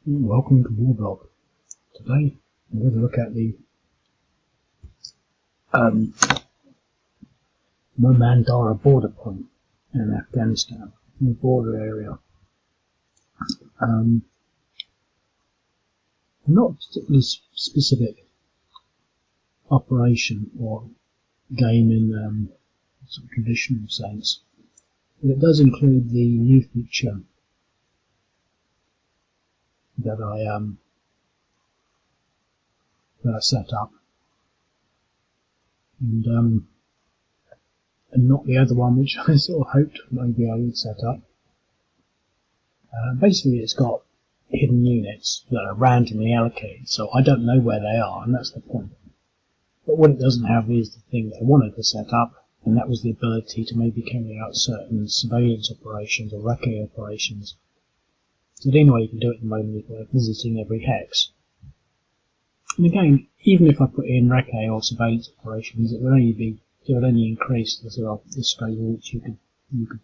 Welcome to Warblog. Today I'm going to look at the Mohmand Dara border point in Afghanistan, in the border area. Not a particularly specific operation or game in sort of traditional sense, but it does include the new feature that I set up, and not the other one which I sort of hoped maybe I would set up. Basically, it's got hidden units that are randomly allocated, so I don't know where they are, and that's the point. But what it doesn't have is the thing that I wanted to set up, and that was the ability to maybe carry out certain surveillance operations or recce operations. So the only way you can do it at the moment is by visiting every hex. And again, even if I put in recce or surveillance operations, it would only increase the sort of the scope in which you could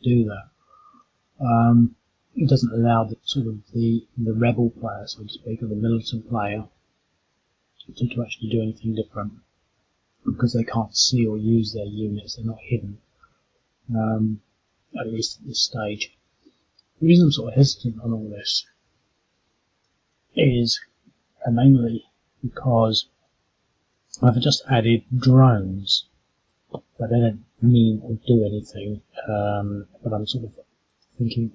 do that. It doesn't allow the rebel player, so to speak, or the militant player, to actually do anything different, because they can't see or use their units. They're not hidden, at least at this stage. The reason I'm sort of hesitant on all this is mainly because I've just added drones, but they don't mean or do anything. But I'm sort of thinking,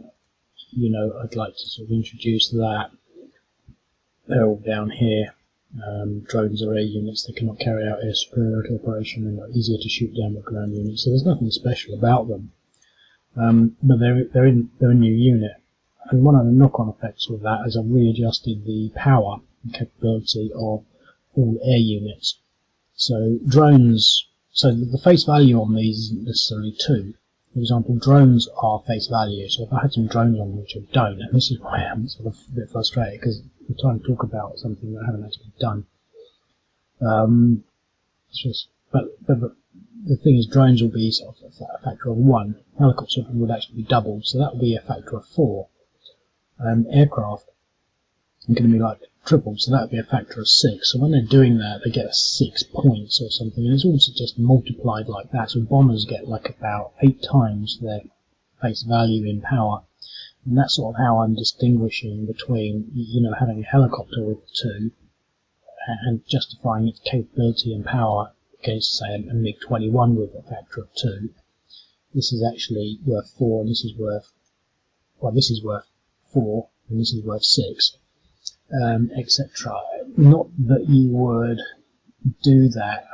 I'd like to sort of introduce that. They're all down here. Drones are air units that cannot carry out air superiority operation and are easier to shoot down with ground units. So there's nothing special about them. But they're a new unit. And one of the knock-on effects with that is I've readjusted the power and capability of all air units. So drones, so the face value on these isn't necessarily 2. For example, drones are face value, so if I had some drones on which I don't, and this is why I'm sort of a bit frustrated, because I'm trying to talk about something that I haven't actually done. But the thing is, drones will be sort of a factor of 1. Helicopters would actually be doubled, so that would be a factor of 4. Aircraft are going to be like triple, so that would be a factor of 6. So when they're doing that, they get 6 points or something, and it's also just multiplied like that. So bombers get like about 8 times their face value in power, and that's sort of how I'm distinguishing between, having a helicopter with 2 and justifying its capability and power against, say, a MiG-21 with a factor of 2. This is actually worth 4, and this is worth 4, and this is worth 6. Etc. Not that you would do that.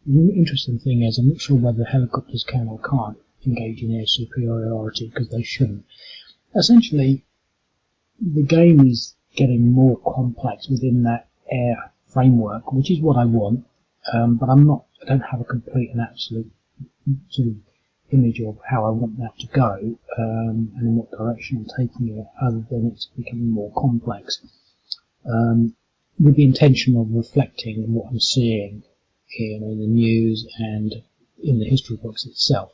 The interesting thing is, I'm not sure whether helicopters can or can't engage in air superiority, because they shouldn't. Essentially, the game is getting more complex within that air framework, which is what I want, but I don't have a complete and absolute sort of image of how I want that to go, and in what direction I'm taking it, other than it's becoming more complex. With the intention of reflecting on what I'm seeing here in the news and in the history books itself.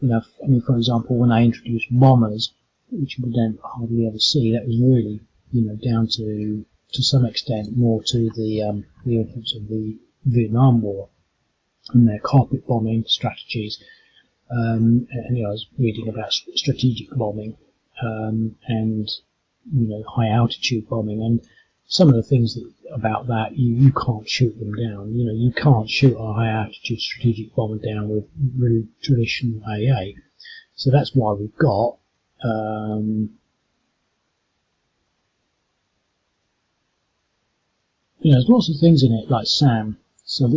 For example, when I introduced bombers, which we don't hardly ever see, that was really, down to some extent more to the influence of the Vietnam War and their carpet bombing strategies. And I was reading about strategic bombing, and high altitude bombing, and some of the things about that, you can't shoot them down. You can't shoot a high altitude strategic bomber down with really traditional AA. So that's why we've got there's lots of things in it like SAM. So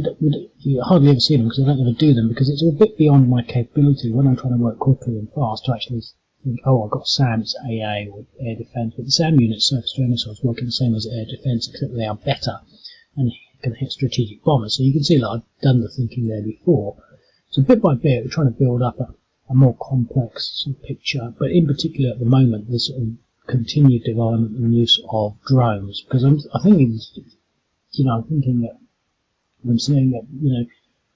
you hardly ever see them because I don't ever do them, because it's a bit beyond my capability when I'm trying to work quickly and fast to actually think, I've got SAM, it's AA or air defense. But the SAM units, surface to air missiles, work the same as air defense, except they are better and can hit strategic bombers. So you can see that I've done the thinking there before. So bit by bit, we're trying to build up a more complex sort of picture. But in particular, at the moment, there's sort of continued development and use of drones, because I'm thinking that I'm seeing that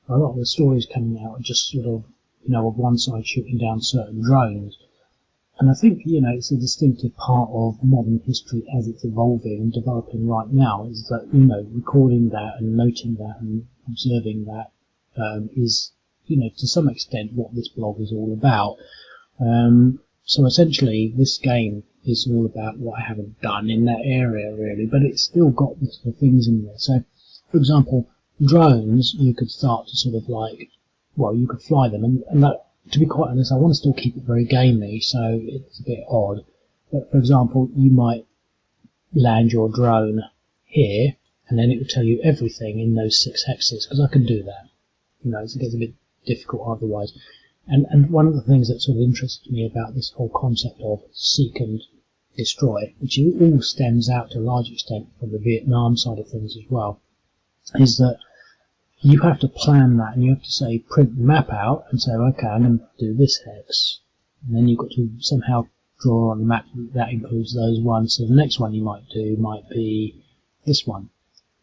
a lot of the stories coming out are just sort of of one side shooting down certain drones. And I think, it's a distinctive part of modern history as it's evolving and developing right now, is that, recording that and noting that and observing that is, to some extent what this blog is all about. So essentially, this game is all about what I haven't done in that area, really, but it's still got the sort of things in there. So, for example, drones, you could start to sort of you could fly them, and that, to be quite honest, I want to still keep it very gamey, so it's a bit odd. But for example, you might land your drone here, and then it will tell you everything in those 6 hexes, because I can do that. It gets a bit difficult otherwise. And one of the things that sort of interests me about this whole concept of seek and destroy, which all stems out to a large extent from the Vietnam side of things as well, is that you have to plan that, and you have to say, print the map out and say, okay, I'm going to do this hex. And then you've got to somehow draw on the map that includes those ones. So the next one you might do might be this one,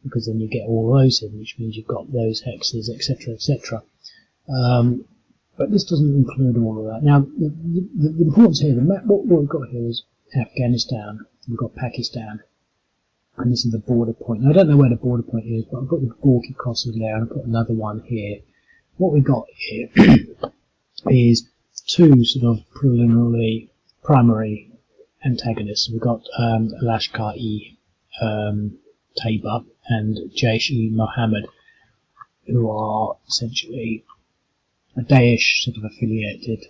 because then you get all those in, which means you've got those hexes, etc., etc. But this doesn't include all of that. Now, the importance here, the map, what we've got here is Afghanistan, we've got Pakistan, and this is the border point. Now, I don't know where the border point is, but I've got the Gorky crossing there, and I've got another one here. What we've got here is 2 sort of primary antagonists. We've got Lashkar-e-Taiba and Jaish-e-Mohammad, who are essentially Daesh sort of affiliated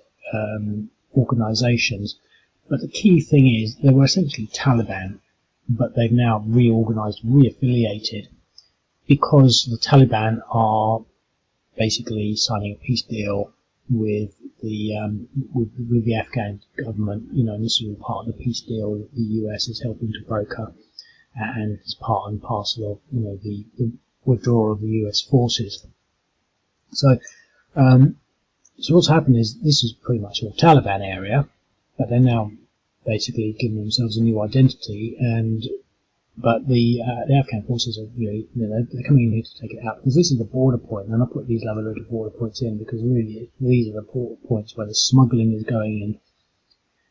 organisations. But the key thing is they were essentially Taliban, but they've now reorganised, reaffiliated, because the Taliban are basically signing a peace deal with the Afghan government. And this is all part of the peace deal that the US is helping to broker, and it's part and parcel of the withdrawal of the US forces. So what's happened is this is pretty much a Taliban area, but they're now basically giving themselves a new identity, but the Afghan forces are they're coming in here to take it out, because this is the border point, and I put these little border points in because really these are the points where the smuggling is going in.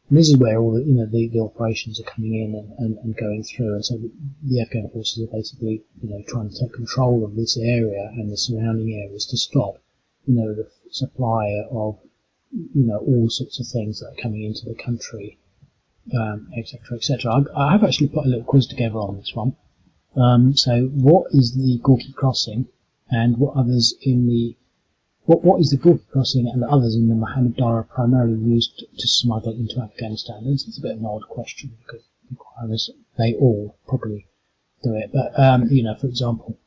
And this is where all the operations are coming in and going through, and so the Afghan forces are basically trying to take control of this area and the surrounding areas to stop the supply of all sorts of things that are coming into the country, etc., etc. I have actually put a little quiz together on this one. So what is the Gorky crossing, and what others in the what is the Gorky crossing and the others in the Mohmand Dara primarily used to smuggle into Afghanistan? It's a bit of an odd question, because to be quite honest, they all probably do it. But for example,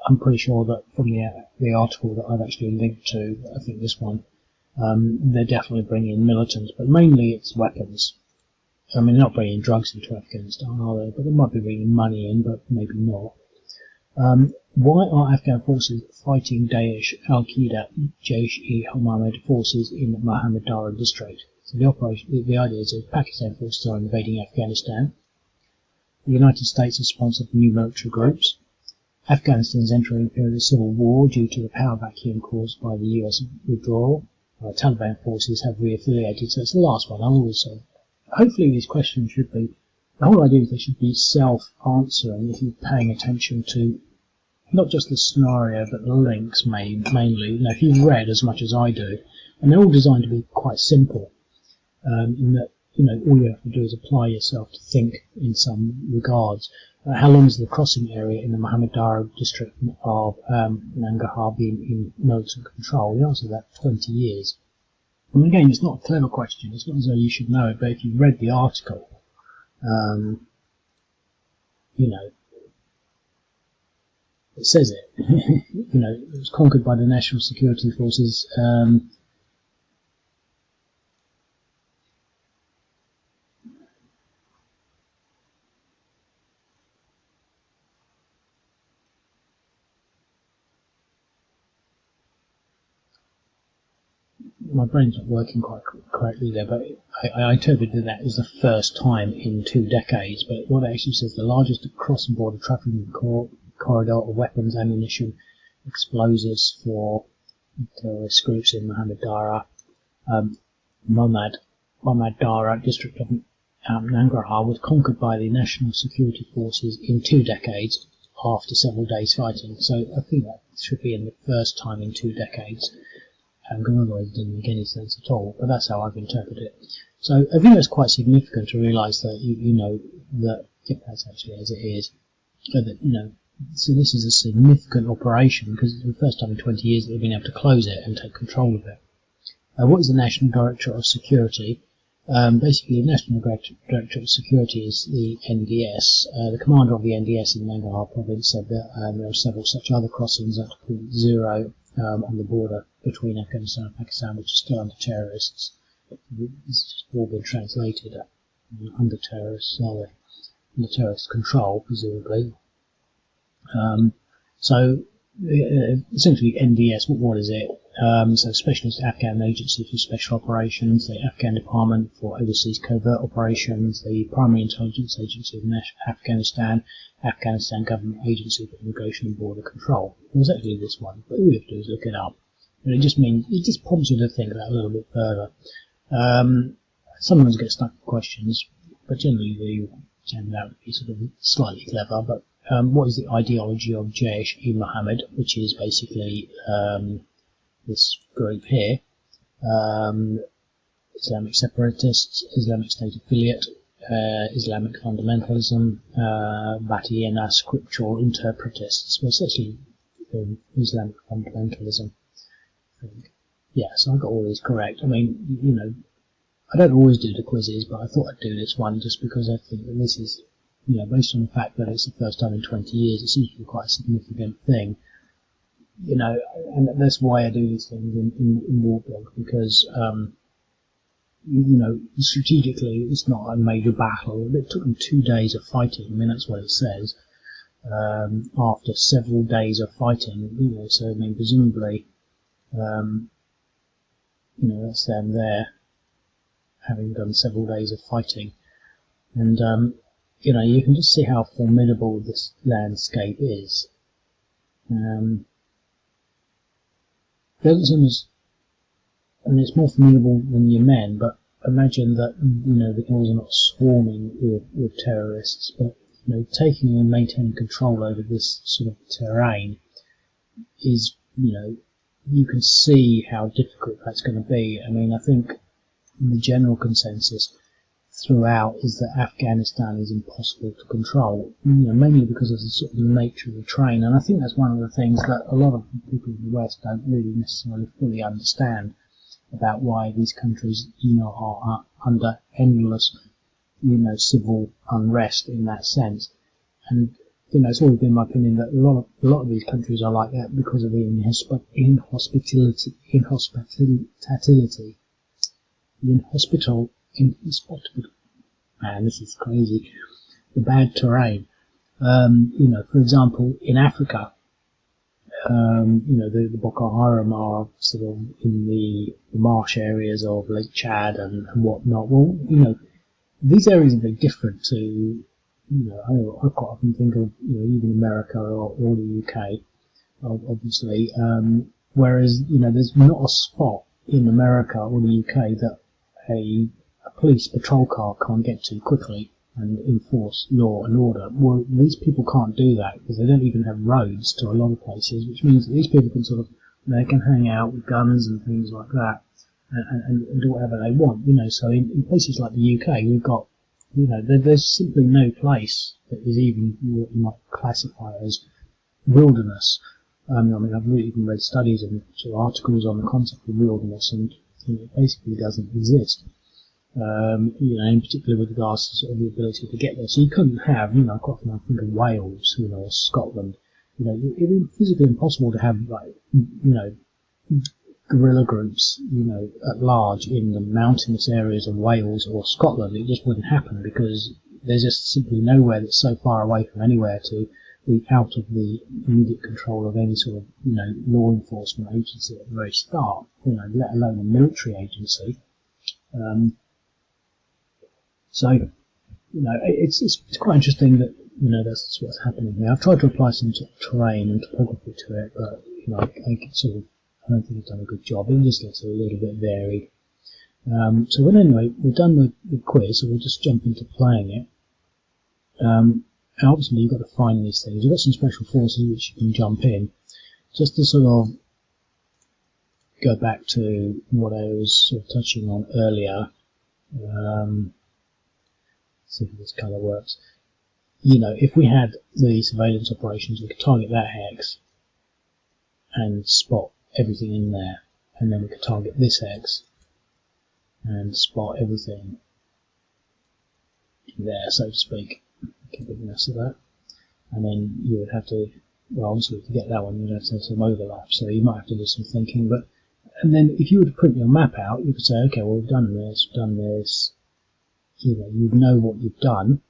I'm pretty sure that from the article that I've actually linked to, I think this one, they're definitely bringing in militants, but mainly it's weapons. I mean, they're not bringing drugs into Afghanistan, are they? But they might be bringing money in, but maybe not. Why are Afghan forces fighting Daesh, Al-Qaeda, Jaish-e-Mohammad forces in the Mohmand Dara district? So the idea is that Pakistan forces are invading Afghanistan. The United States has sponsored new military groups. Afghanistan is entering a period of civil war due to the power vacuum caused by the US withdrawal. Taliban forces have reaffiliated, so it's the last one. I'll always say. Hopefully these questions should be, the whole idea is they should be self-answering if you're paying attention to not just the scenario but the links mainly. If you've read as much as I do, and they're all designed to be quite simple, in that all you have to do is apply yourself to think in some regards. How long has the crossing area in the Mohmand Dara district of Nangarhar been in militant control? The answer to that, 20 years. And again, it's not a clever question. It's not as though you should know it, but if you've read the article, it says it. It was conquered by the National Security Forces. My brain's not working quite correctly there, but I interpreted that as the first time in 2 decades. But what it actually says, the largest cross-border trafficking corridor of weapons, ammunition, explosives for terrorist groups in Mohmand Dara, Mohmand Mohmand Dara district of Nangarhar was conquered by the National Security Forces in 2 decades after several days fighting. So I think that should be in the first time in 2 decades, because otherwise it doesn't make any sense at all. But that's how I've interpreted it. So I think it's quite significant to realise that you know that if that's actually as it is, that so this is a significant operation because it's the first time in 20 years that they've been able to close it and take control of it. What is the National Directorate of Security? Basically, the National Directorate of Security is the NDS. The commander of the NDS in Nangarhar province said that there are several such other crossings at point 0 on the border between Afghanistan and Pakistan, which is still under terrorists. It's just all been translated under terrorists, under terrorist control, presumably. So essentially, NDS. What is it? So Specialist Afghan Agency for Special Operations, the Afghan Department for Overseas Covert Operations, the Primary Intelligence Agency of Afghanistan, Afghanistan Government Agency for Immigration and Border Control. It was actually this one, but all you have to do is look it up. And it just prompts you to think about it a little bit further. Sometimes get stuck with questions, but generally they turn out to be sort of slightly clever. But what is the ideology of Jaish-e-Mohammad, which is basically this group here, Islamic separatists, Islamic State affiliate, Islamic fundamentalism, Batiyana scriptural interpretists. Well, it's actually Islamic fundamentalism, I think. Yeah, so I got all these correct. I mean, I don't always do the quizzes, but I thought I'd do this one just because I think that this is, based on the fact that it's the first time in 20 years, it seems to be quite a significant thing. And that's why I do these things in Warblog, because, strategically it's not a major battle. It took them 2 days of fighting. I mean, that's what it says. After several days of fighting, so I mean, presumably, that's them there, having done several days of fighting. And, you can just see how formidable this landscape is. Doesn't seem as, it's more formidable than your men, but imagine that, the girls are not swarming with terrorists, but, taking and maintaining control over this sort of terrain is, you can see how difficult that's going to be. I mean, I think the general consensus throughout is that Afghanistan is impossible to control, mainly because of the sort of nature of the terrain. And I think that's one of the things that a lot of people in the West don't really necessarily fully understand about why these countries, are under endless, civil unrest in that sense. And, it's always been my opinion that a lot of these countries are like that because of the inhospitality, man, this is crazy, the bad terrain. For example, in Africa, the Boko Haram are sort of in the marsh areas of Lake Chad and whatnot. Well, these areas are very different to, I quite often think of, even America or the UK, obviously, whereas, there's not a spot in America or the UK that a police patrol car can't get to quickly and enforce law and order. Well, these people can't do that because they don't even have roads to a lot of places, which means that these people can they can hang out with guns and things like that and do whatever they want, So in places like the UK, we've got, there's simply no place that is even what you might classify as wilderness. I've even read studies and sort of articles on the concept of wilderness, and it basically doesn't exist. In particular with regards to sort of the ability to get there. So you couldn't have, quite often I think of Wales, or Scotland. It'd be physically impossible to have, guerrilla groups, at large in the mountainous areas of Wales or Scotland. It just wouldn't happen because there's just simply nowhere that's so far away from anywhere to be out of the immediate control of any sort of, law enforcement agency at the very start, let alone a military agency. So, it's quite interesting that, that's what's happening here. I've tried to apply some sort of terrain and topography to it, but, I don't think I've done a good job. It just looks a little bit varied. So anyway, we've done the quiz, so we'll just jump into playing it. And obviously you've got to find these things. You've got some special forces which you can jump in. Just to sort of go back to what I was sort of touching on earlier. See if this colour works. You know, if we had the surveillance operations, we could target that hex and spot everything in there, and then we could target this hex and spot everything in there, so to speak. Keep a mess of that. And then you would have to, well, obviously to get that one, you'd have to have some overlap, so you might have to do some thinking. But and then if you were to print your map out, you could say, okay, well, we've done this. You know, you know what you've done.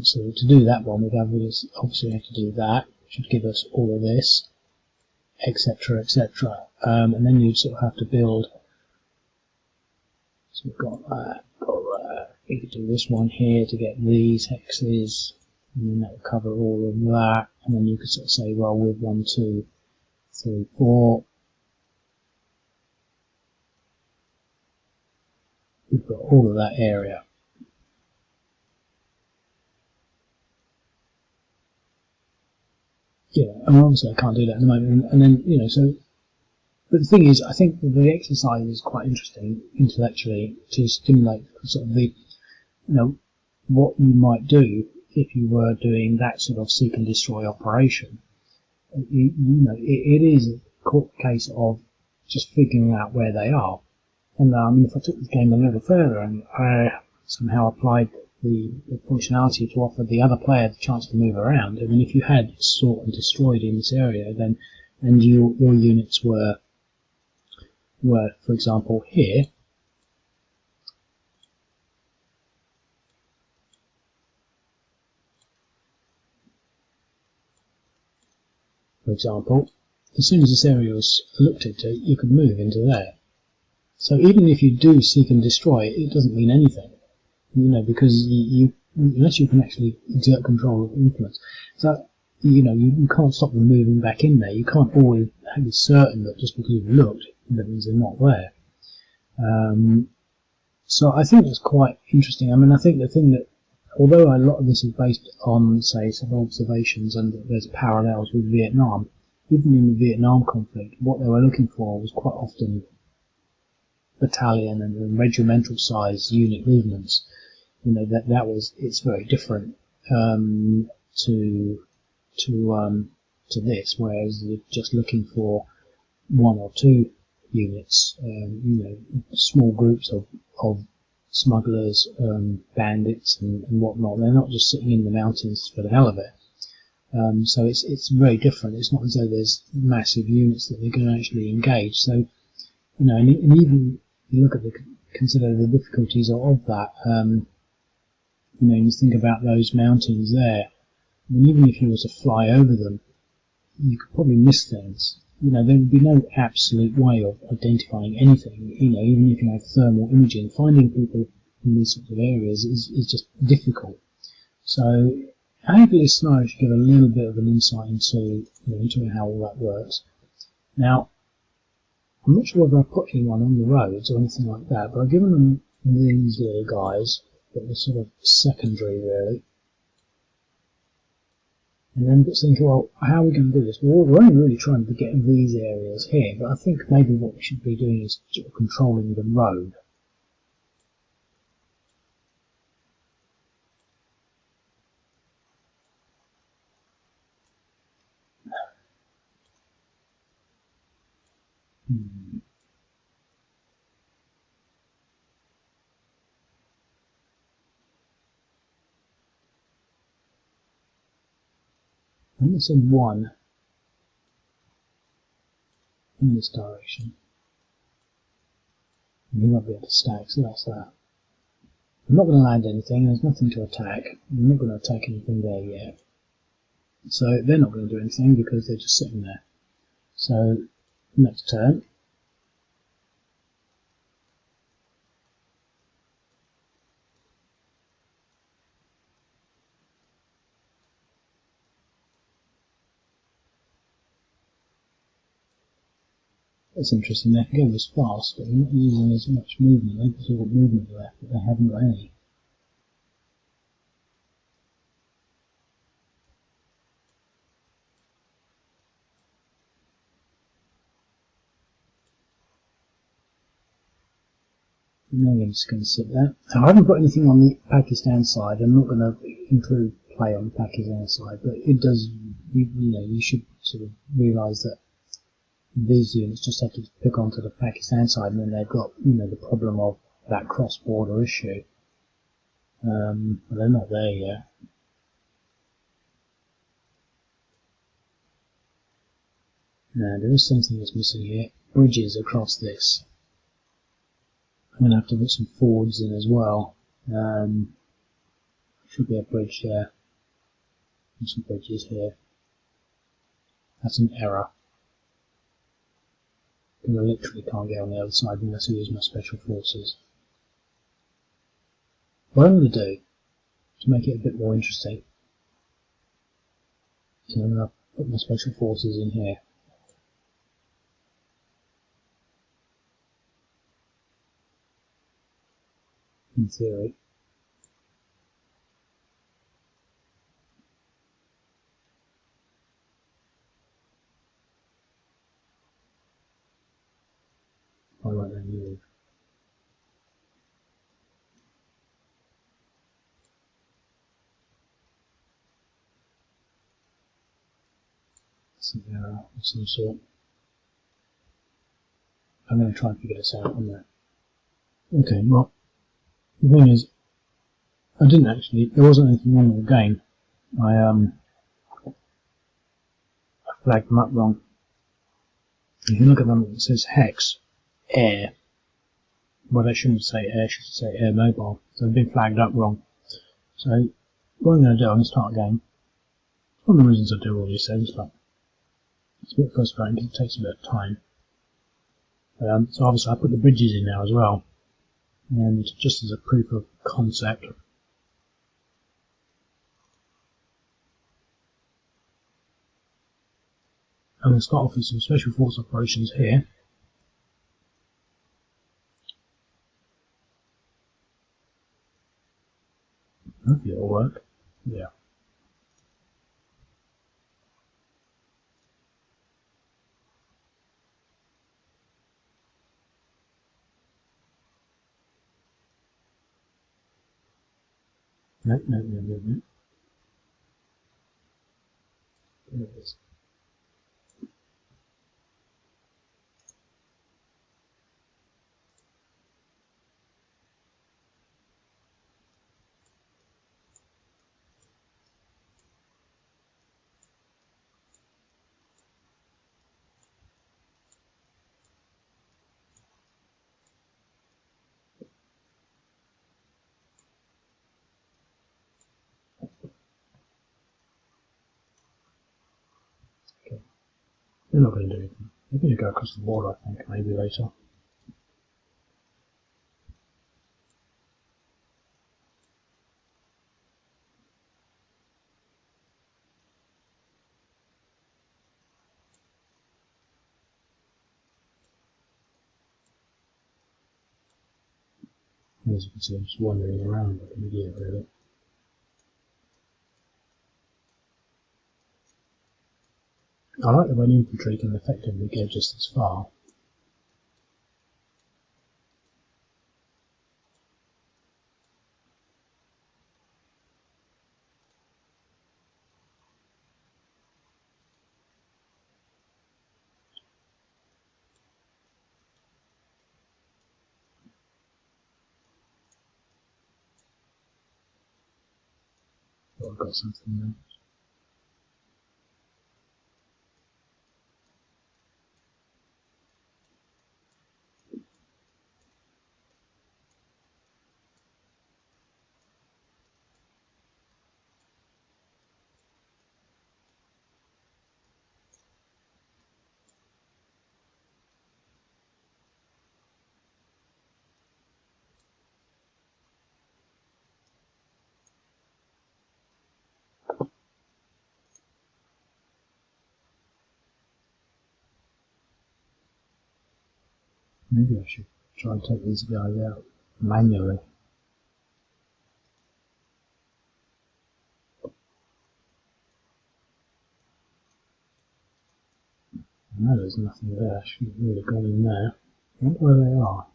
So to do that one, we'd obviously have to do that, which would give us all of this, etc., etc. And then you'd sort of have to build. So we've got that. You could do this one here to get these hexes, and then that would cover all of that. And then you could sort of say, well, with 1, 2, 3, 4, we've got all of that area. Yeah, and obviously I can't do that at the moment. And then, you know, so, but the thing is, I think the exercise is quite interesting intellectually to stimulate sort of the, you know, what you might do if you were doing that sort of seek and destroy operation. You know, it is a case of just figuring out where they are. And I mean, if I took the game a little further and I somehow applied the functionality to offer the other player the chance to move around, I mean, if you had sought and destroyed in this area, then and your units were, for example, here, for example, as soon as this area was looked into, you could move into there. So even if you do seek and destroy, it doesn't mean anything, you know, because you unless you can actually exert control or influence. So, you know, you can't stop them moving back in there. You can't always be certain that just because you've looked, that means they're not there. So I think that's quite interesting. I mean, I think the thing that, although a lot of this is based on, say, some observations and there's parallels with Vietnam, even in the Vietnam conflict, what they were looking for was quite often battalion and regimental size unit movements. You know, it's very different to this, whereas you're just looking for 1 or 2 units, you know, small groups of smugglers, bandits and whatnot. They're not just sitting in the mountains for the hell of it. So it's very different. It's not as though there's massive units that they're going to actually engage. So, you know, and even you look at consider the difficulties of that. You know, you think about those mountains there. I mean, even if you were to fly over them, you could probably miss things. You know, there would be no absolute way of identifying anything. You know, even if you have thermal imaging, finding people in these sorts of areas is just difficult. So hopefully this scenario should give a little bit of an insight into, you know, into how all that works. Now, I'm not sure whether I've put anyone on the roads or anything like that, but I've given them these little guys that were sort of secondary, really. And then just thinking, well, how are we going to do this? Well, we're only really trying to get these areas here, but I think maybe what we should be doing is sort of controlling the road. I'm going to send 1 in this direction. And he won't be able to stack, so that's that. I'm not going to land anything, there's nothing to attack. I'm not going to attack anything there yet. So they're not going to do anything because they're just sitting there. So next turn, That's interesting. They can go this fast, but they're not using as much movement. They've still got movement left, but they haven't got any. No, I'm just going to sit there. I haven't got anything on the Pakistan side. I'm not going to include play on the Pakistan side, but it does. You should sort of realise that these units just have to pick onto the Pakistan side, and then they've got the problem of that cross-border issue. But they're not there yet. Now there is something that's missing here. Bridges across this. I'm going to have to put some fords in as well. Should be a bridge there. And some bridges here. That's an error. Because I literally can't get on the other side unless I use my special forces. What I'm going to do, to make it a bit more interesting, is I'm going to put my special forces in here. In theory. I won't then move. It's an error of some sort. I'm going to try and figure this out on there. Okay, well, the thing is, I didn't actually, there wasn't anything wrong with the game. I flagged them up wrong. If you look at them, it says hex, air. Well, they shouldn't say air, it should say air mobile. So they've been flagged up wrong. So, what I'm going to do, I'm going to start a game. One of the reasons I do all these things, but it's a bit frustrating because it takes a bit of time. So obviously I put the bridges in now as well. And just as a proof of concept, I'm going to start off with some special force operations here. Hopefully it'll work. Yeah. No. There it is. Okay. They're not going to do anything. They're going to go across the border, I think, maybe later. As you can see, I'm just wandering around like an idiot, really. I like the way the infantry can effectively go just as far. But I've got something there. Maybe I should try and take these guys out manually. No, there's nothing there. I shouldn't have really gone in there. I wonder where they are.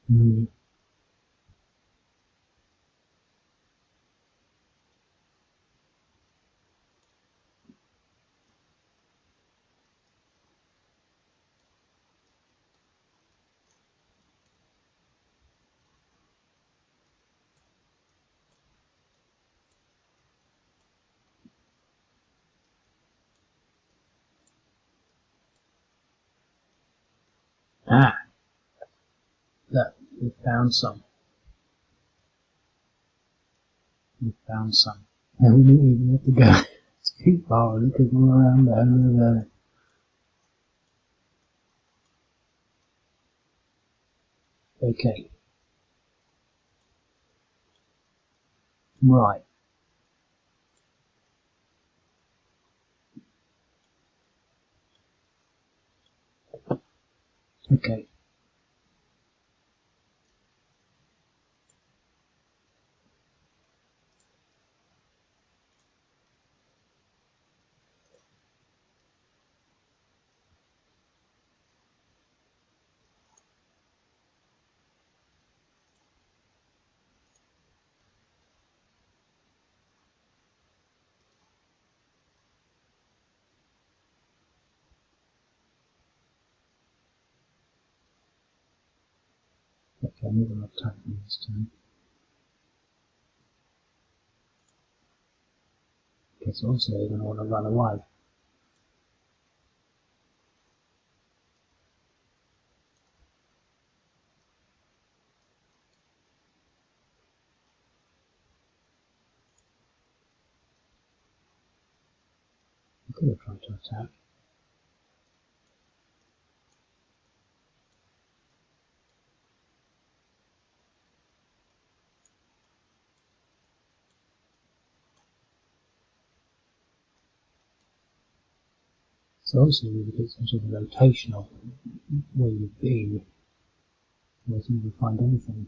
Hmm. Ah, look, we found some. We found some. And we didn't even have to go too far. We could go around there. Okay. Right. Okay. Okay, I'm not going to attack them this time. Because also they're going to want to run away. I could have tried to attack. So obviously we would get some sort of rotation of where you've been, where you would find anything.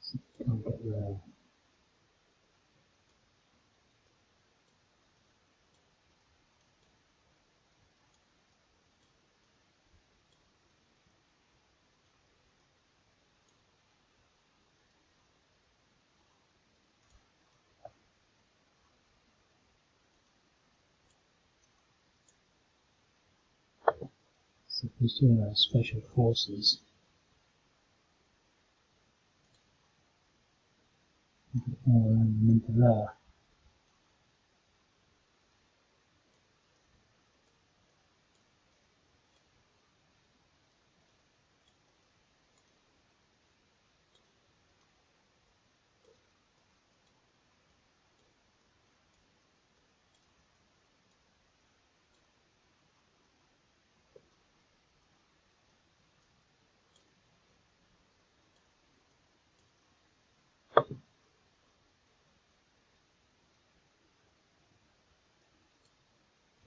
So you can't get there. So if we still have special forces, we could all run them into there.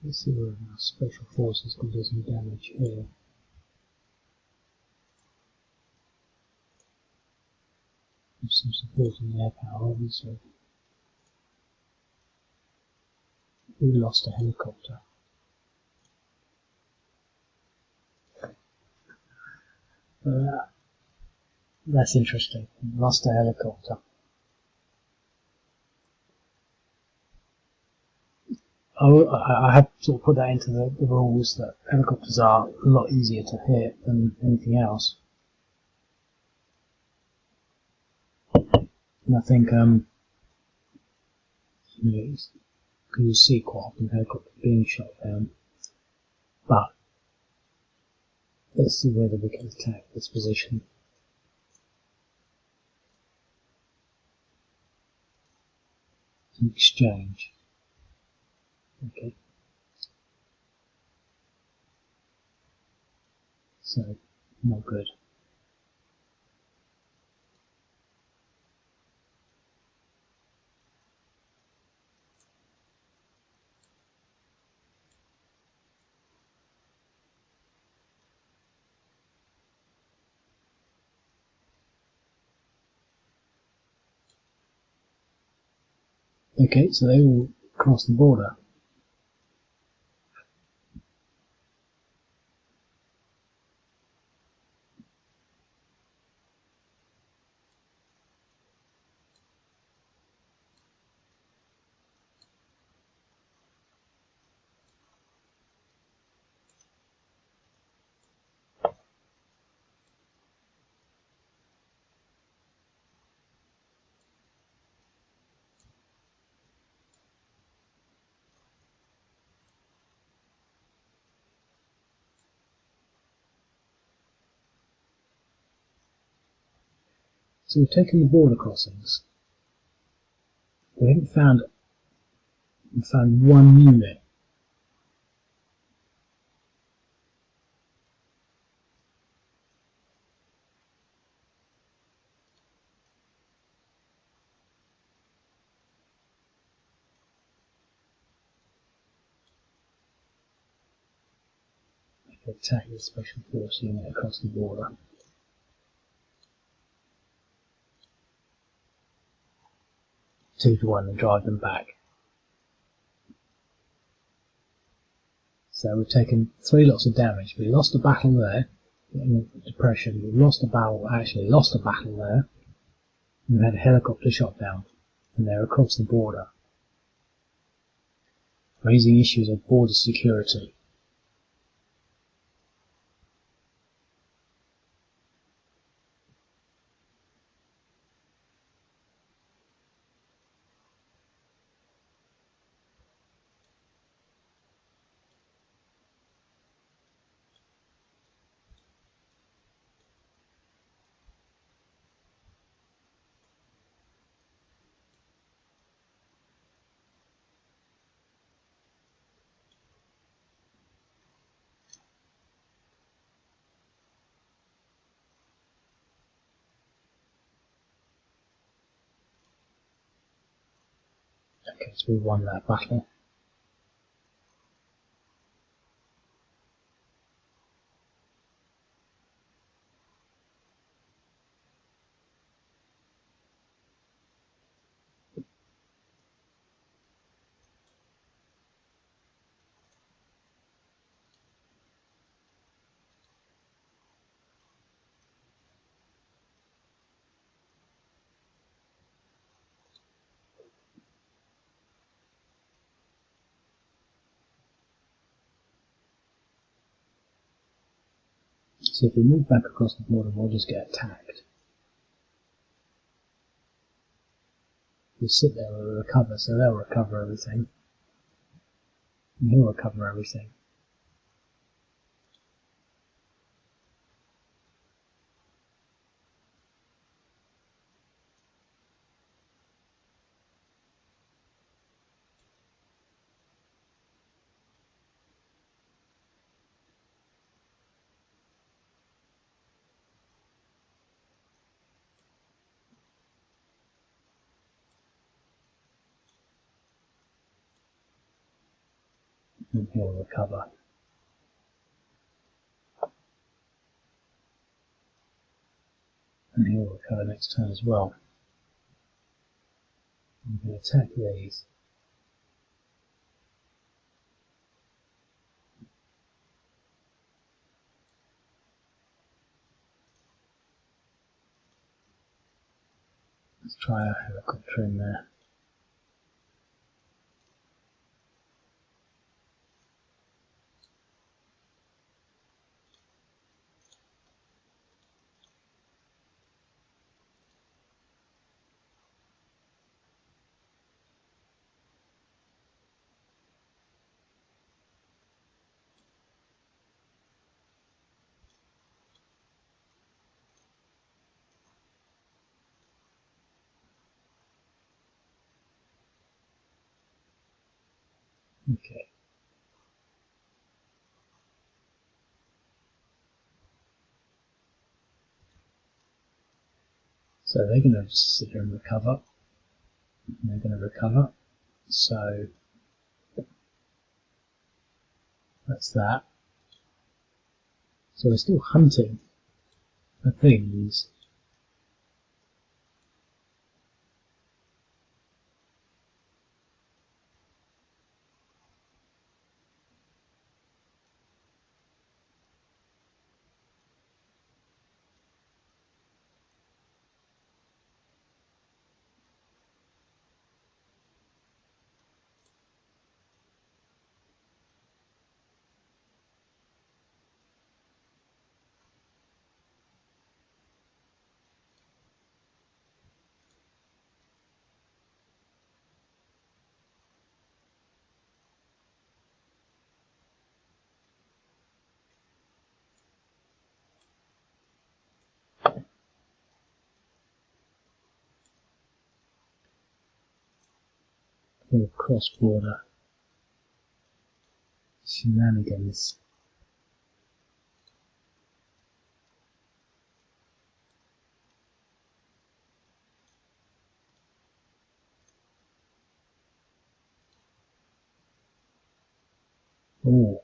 Let's see where our special forces can do some damage here. With some support in the air power, obviously. We lost a helicopter. That's interesting. Lost a helicopter. I have sort of put that into the rules that helicopters are a lot easier to hit than anything else. And I think because you see quite often helicopters being shot down. But let's see whether we can attack this position. An exchange. Okay. So, not good. Okay, so they all cross the border. So we've taken the border crossings. We haven't found one unit. Attack the special force unit across the border. 2-1 and drive them back. So we've taken 3 lots of damage. We lost a battle there, getting depression. We lost a battle there. And we had a helicopter shot down, and they're across the border, raising issues of border security. Okay, so we won that battle. So if we move back across the border, we'll just get attacked. We sit there and recover, so they'll recover everything. And he'll recover everything. And he'll recover. And he'll recover next turn as well. We can attack these. Let's try a helicopter in there. Okay. So they're going to sit here and recover. They're going to recover. So that's that. So we're still hunting for things. For cross-border shenanigans. Oh,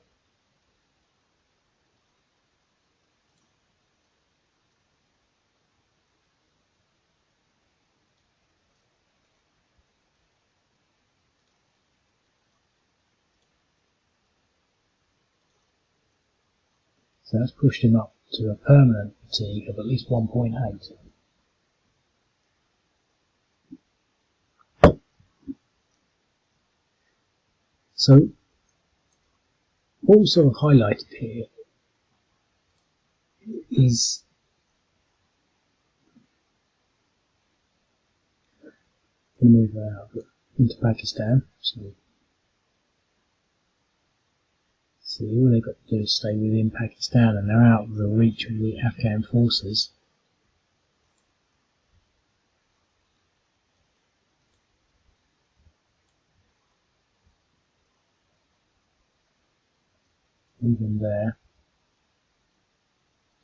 so that's pushed him up to a permanent fatigue of at least 1.8. So what we've sort of highlighted here is going to move into Pakistan. So see, all they've got to do is stay within Pakistan, and they're out of the reach of the Afghan forces. Leave them there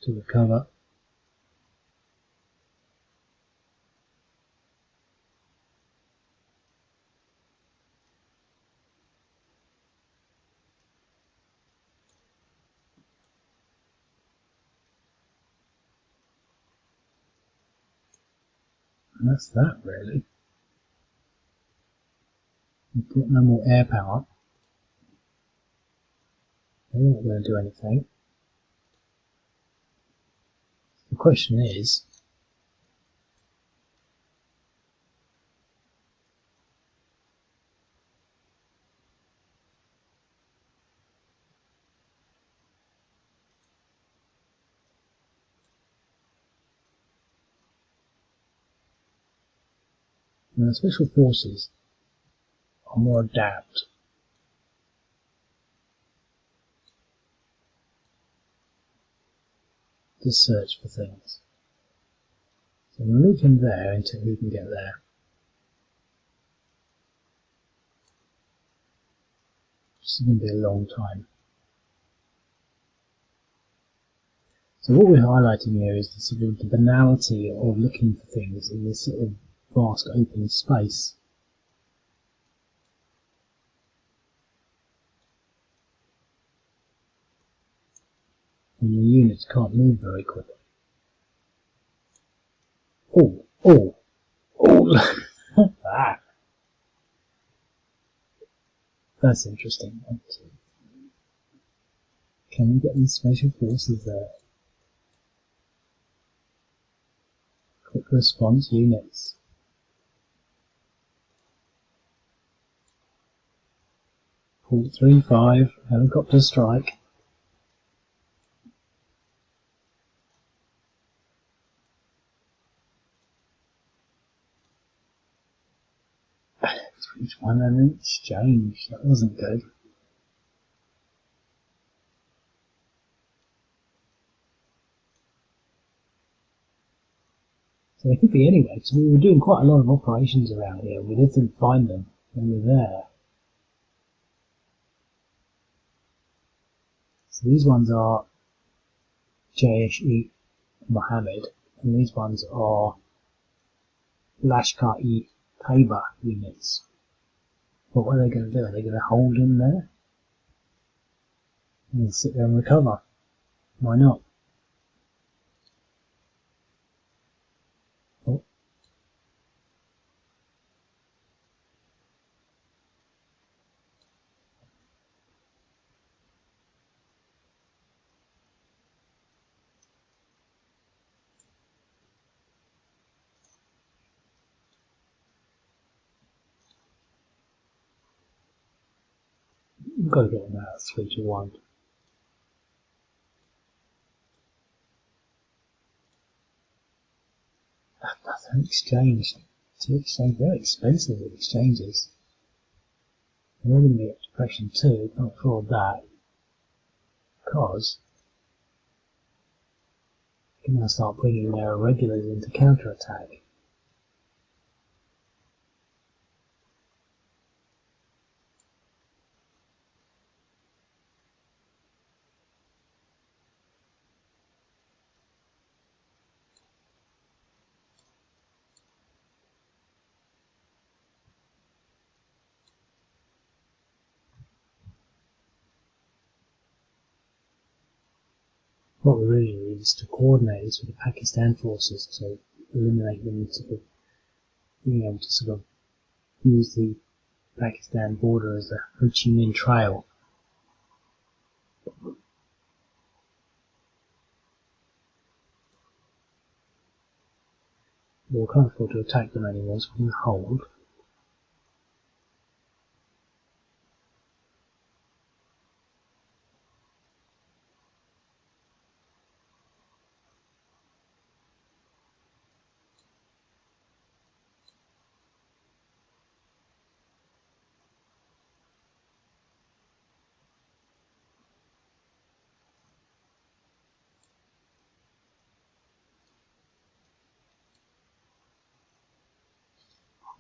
to recover. And that's that, really. We've got no more air power. They're not going to do anything. The question is, the special forces are more adept to search for things. So we'll leave him there until he can get there. This is going to be a long time. So what we're highlighting here is the sort of the banality of looking for things in this sort of vast open space. And your units can't move very quickly. Oh, that. That's interesting. Can we get these special forces there? Quick response units. .35 helicopter strike. Each one an exchange. That wasn't good. So they could be anywhere, because we were doing quite a lot of operations around here. We didn't find them when we were there. So these ones are Jaish-e-Mohammad, and these ones are Lashkar-e-Taiba units. But what are they going to do? Are they going to hold in there and sit there and recover? Why not? Oh. You've got to get them out 3-1. That's an exchange. To exchange, they're expensive exchanges. They're going to be at depression too, can't afford that. Because you can now start bringing their irregulars into counter-attack. What we really need is to coordinate this with the Pakistan forces to eliminate them, sort of being able to sort of use the Pakistan border as a Ho Chi Minh Trail. We can't afford to attack them anymore, so we can hold.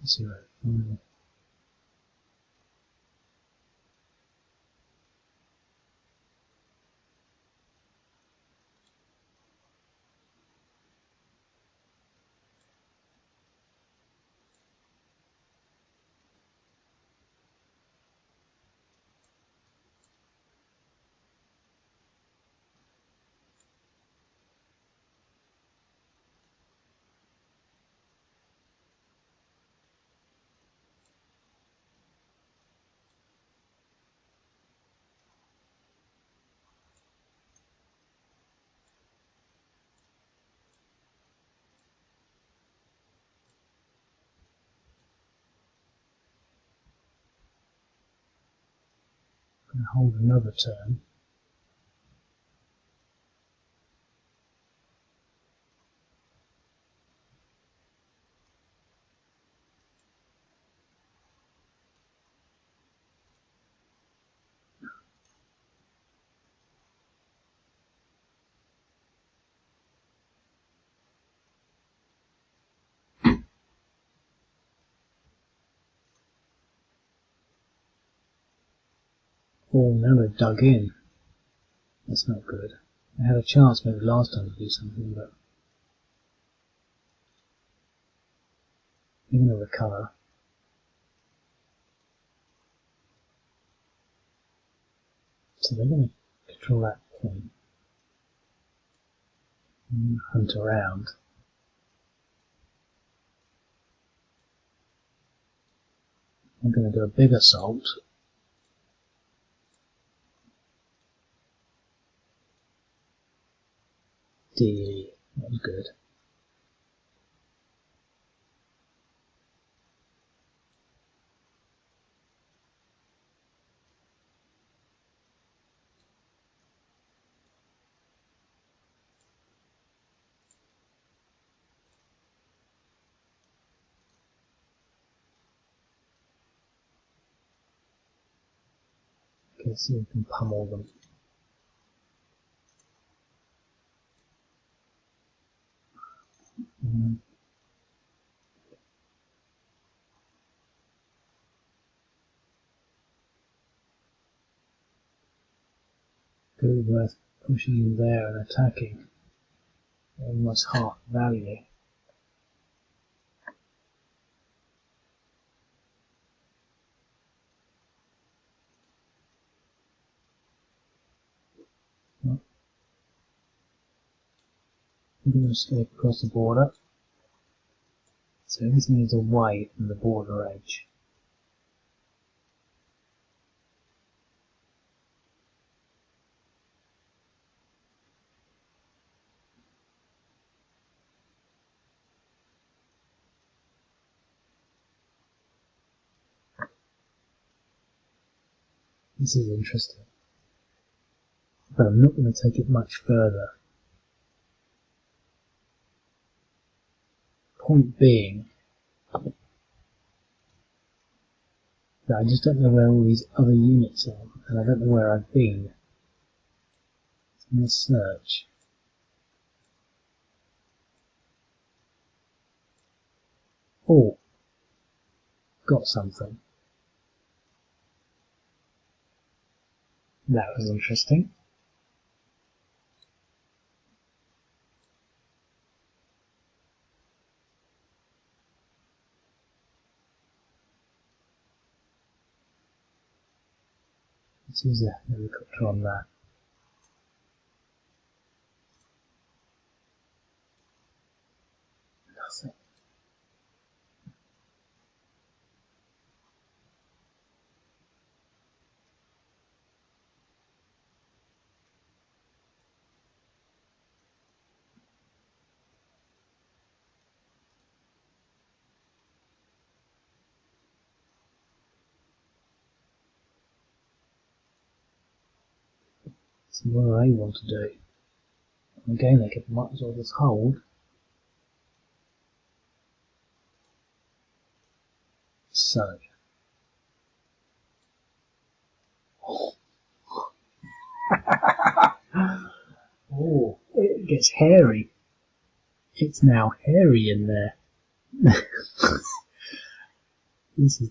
Zero. I'm going to hold another turn. Oh, now they've dug in. That's not good. I had a chance maybe last time to do something, but they're going to recover. So they're going to control that point and hunt around. I'm going to do a big assault. D. That was good. Okay, so we can pummel them. Could be worth pushing in there and attacking. Almost half value. Well, we're going to escape across the border. So everything is away from the border edge. This is interesting. But I'm not going to take it much further. Point being that I just don't know where all these other units are, and I don't know where I've been. So I'm going to search. Oh, got something. That was interesting. Let's use a helicopter on that. Nothing. So what do they want to do? Again, they could might as well just hold. So. Oh, it gets hairy. It's now hairy in there. This is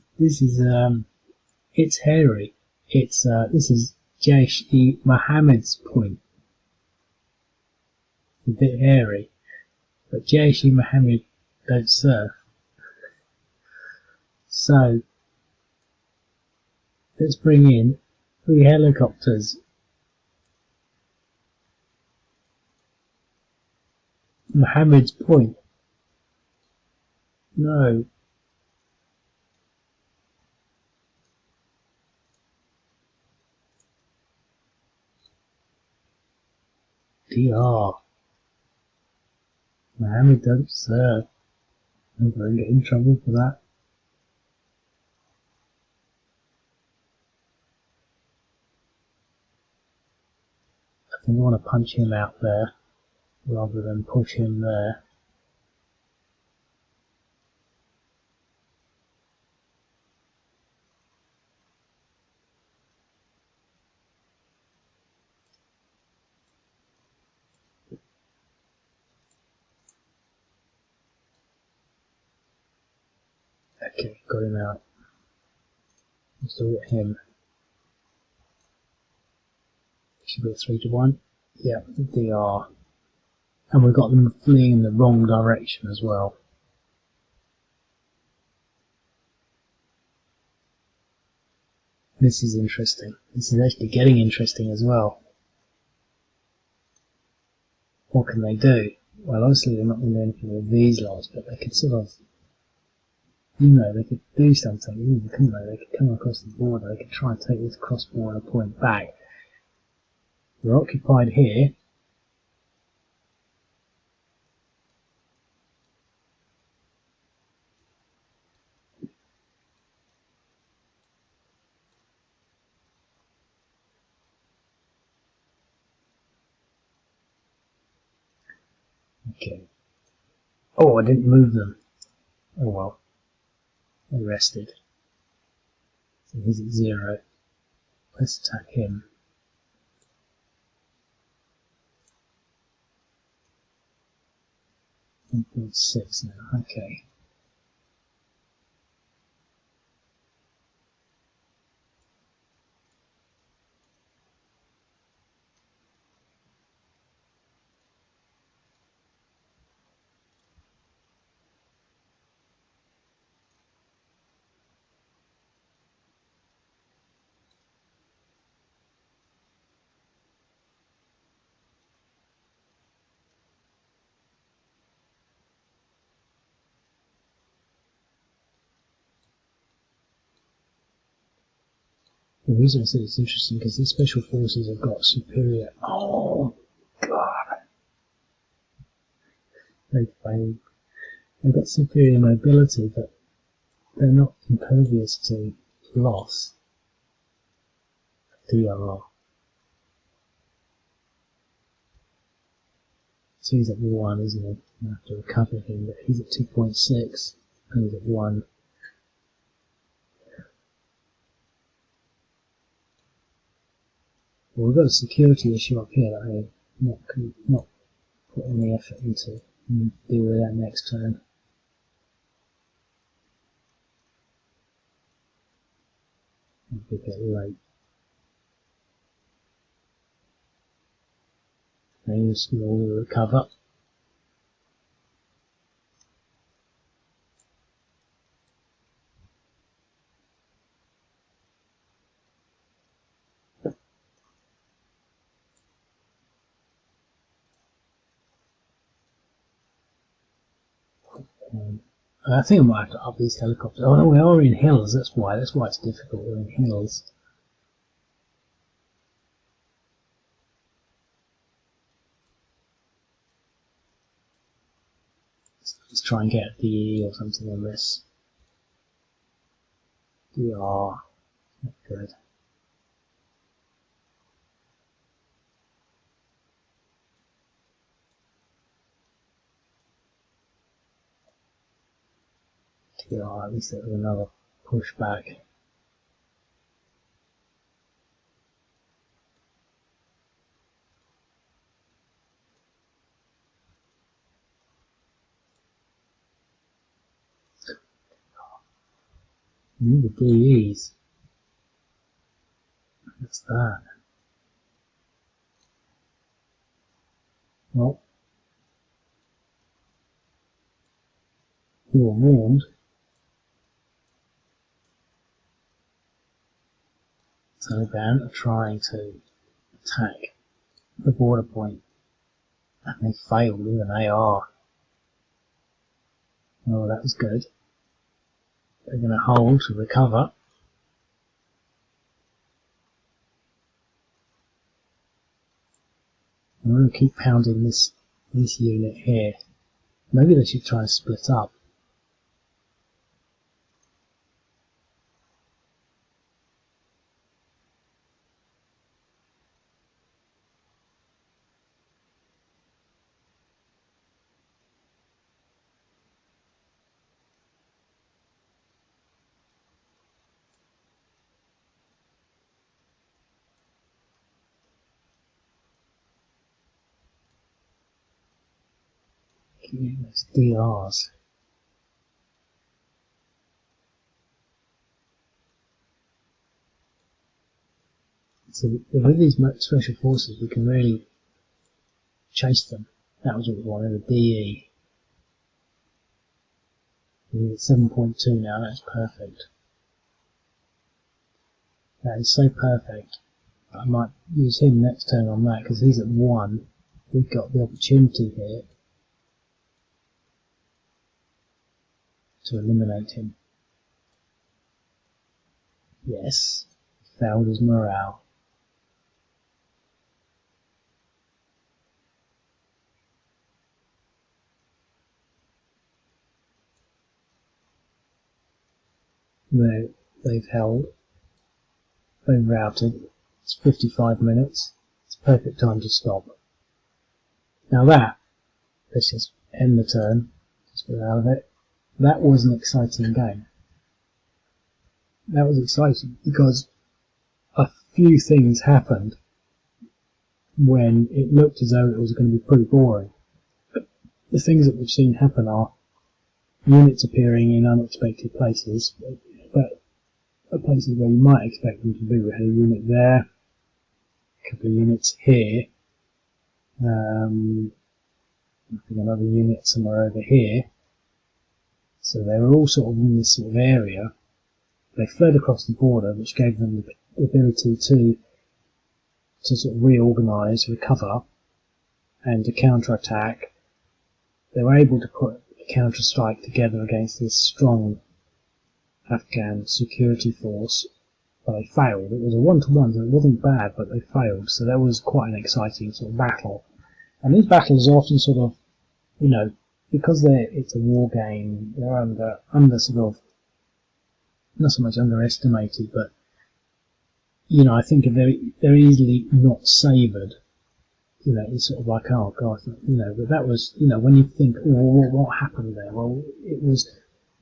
it's hairy. This is Jaish-e-Mohammed's point. A bit hairy, but Jaish-e-Mohammed don't surf. So let's bring in 3 helicopters. Mohammed's point. No. DR. Mohammed don't surf. I'm going to get in trouble for that. I think I want to punch him out there rather than push him there. Okay, got him out. Still got him. Should be a 3-1. Yeah, they are. And we've got them fleeing in the wrong direction as well. This is interesting. This is actually getting interesting as well. What can they do? Well, obviously they're not going to do anything with these lots, but they could sort of, they could do something, couldn't they? They could come across the border, they could try and take this cross-border point back. We're occupied here. Okay. Oh, I didn't move them. Oh well. They rested. So he's at 0. Let's attack him. 1.6 now, okay. The reason I said it's interesting because these special forces have got superior. Oh God! They failed. They've got superior mobility, but they're not impervious to loss. DR. So he's at 1, isn't he? I have to recover him, but he's at 2.6 and he's at 1. Well, we've got a security issue up here that I'm not put any effort into. We'll deal with that next turn. It'll be a bit late. Now just will recover. I think I might have to up these helicopters. Oh no, we are in hills, that's why it's difficult, we're in hills. Let's try and get a DE or something on this. DR, not good. TR, at least there's another pushback. The DEs. What's that? Well, you were warned. Taliban are trying to attack the border point, and they failed with an AR. Oh, that was good. They're going to hold to recover. I'm going to keep pounding this unit here. Maybe they should try and split up. Those DRs. So with these special forces, we can really chase them. That was what we wanted, a DE. We're at 7.2 now, that's perfect. That is so perfect. I might use him next turn on that because he's at 1. We've got the opportunity here to eliminate him. Yes, failed his morale. They've held. They've routed. It's 55 minutes. It's a perfect time to stop. Now let's just end the turn. Just get out of it. That was an exciting game. That was exciting because I few things happened when it looked as though it was going to be pretty boring. The things that we've seen happen are units appearing in unexpected places, but places where you might expect them to be. We had a unit there, a couple of units here, I think another unit somewhere over here. So they were all sort of in this sort of area. They fled across the border, which gave them the ability to sort of reorganise, recover, and to counter-attack. They were able to put a counter-strike together against this strong Afghan security force, but they failed. It was a one-to-one, so it wasn't bad, but they failed. So that was quite an exciting sort of battle. And these battles are often sort of, you know, because it's a war game, they're under sort of, not so much underestimated, but, you know, I think they're easily not savoured. You know, it's sort of like, oh God, you know, but that was, you know, when you think, oh, what happened there? Well, it was,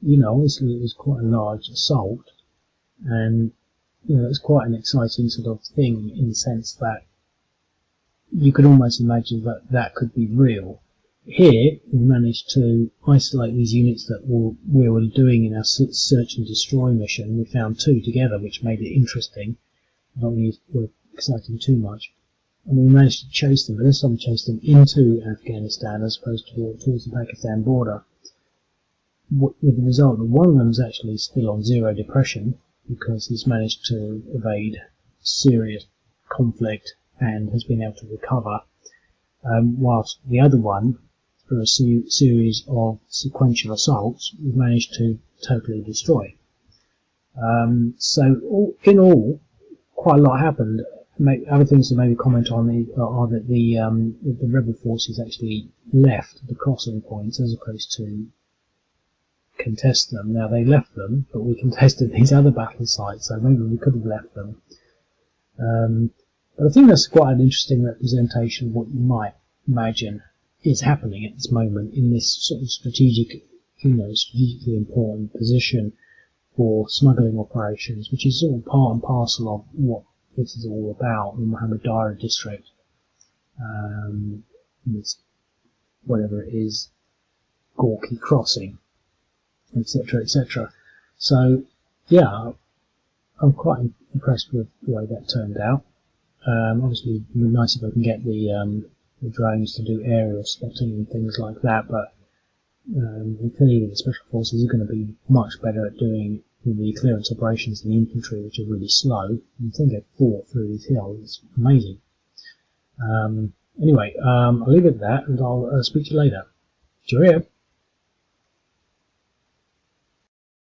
you know, obviously it was quite a large assault, and, you know, it's quite an exciting sort of thing in the sense that you could almost imagine that that could be real. Here, we managed to isolate these units that we were doing in our search and destroy mission. We found two together, which made it interesting. I don't think we're exciting too much. And we managed to chase them, but this time we chased them into Afghanistan as opposed to towards the Pakistan border. With the result that one of them is actually still on zero depression because he's managed to evade serious conflict and has been able to recover, whilst the other one, through a series of sequential assaults, we've managed to totally destroy. So in all, quite a lot happened. Other things to maybe comment on are that the rebel forces actually left the crossing points as opposed to contest them. Now they left them, but we contested these other battle sites, so maybe we could have left them. But I think that's quite an interesting representation of what you might imagine is happening at this moment in this sort of strategically important position for smuggling operations, which is sort of part and parcel of what this is all about, the Mohmand Dara district, whatever it is, Gorky Crossing, etc., etc. So, yeah, I'm quite impressed with the way that turned out. Obviously, it would be nice if I can get the drones to do aerial spotting and things like that, but clearly the Special Forces are going to be much better at doing the clearance operations than the infantry, which are really slow. I think they've fought through these hills. It's amazing. Anyway, I'll leave it at that, and I'll speak to you later. Cheerio.